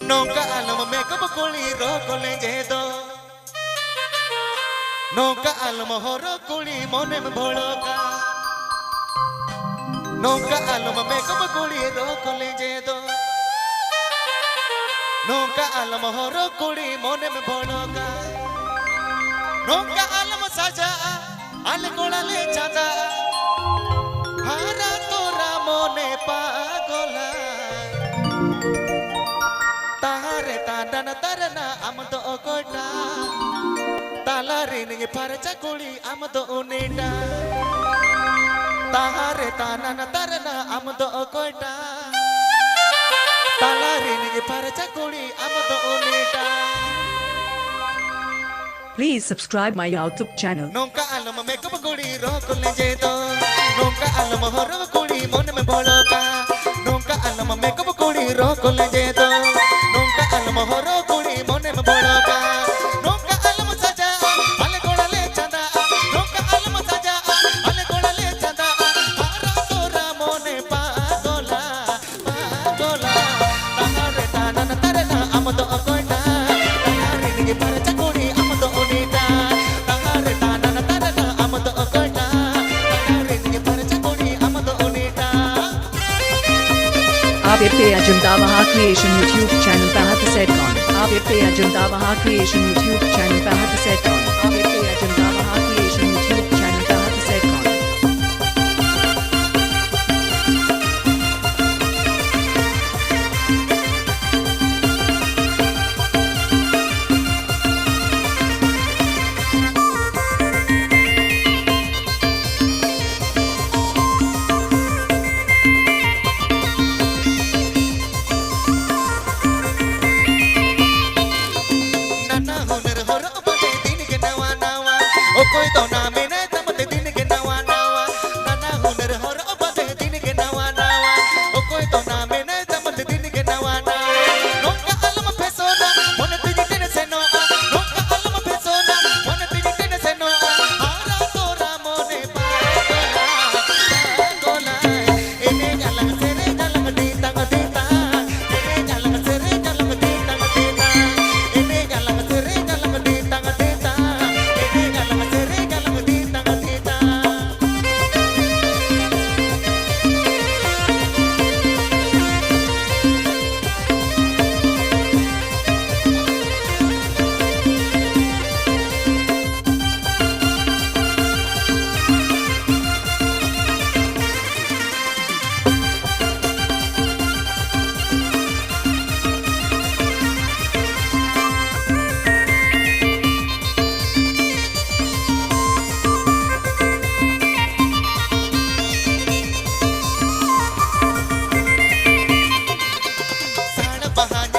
Nongka alam makeup kuli ro kole jedo Nongka alam horo kuli monem bholoka Nongka alam makeup kuli ro kole jedo Nongka alam horo kuli monem bholoka Nongka alam saja al kolale chanda Hara tora mone pagola Tahare tandana tarana amdo okota Talare ninge paracha kuli amdo oneda Tahare tandana tarana amdo okota Talare ninge paracha kuli amdo oneda Please subscribe my YouTube channel. Nongka alam makeup kuli ro kole jedo Nongka alam horo kuli mon me boloka Nongka alam makeup kuli ro kole jedo Nongka alam horo kuli mon me boloka Nongka alam saja ale golale chanda Nongka alam saja ale golale chanda hara tora mone pagola pagola tahare tanana tarana amdo akoita tahare nige paracha kuli amdo onita tahare tanana tarana amdo akoita tahare nige paracha kuli amdo onita आप इतने अजंदावहा creation YouTube channel पे हाथ set कौन आप इतने अजंदावहा creation YouTube channel पे हाथ set कौन आप इतने अजंदावहा क्रिएशन यूट्यूब चैनल पे हाथ सेट कौन nana hunar horo bade din ke nawa nawa o koi to na mene tamte din ke nawa nawa nana hunar horo bade din ke nawa nawa o koi to na mene tamte din ke nawa nawa nongka alam pesona mon tiji ten seno nongka alam pesona mon tiji ten seno hara tora mone pagola pagola ene jalang sere jalang di tang dita ene jalang sere jalang di tang dita ene jalang sere jalang di tang dita ene jalang sere jalang di tang dita साड़ बहाने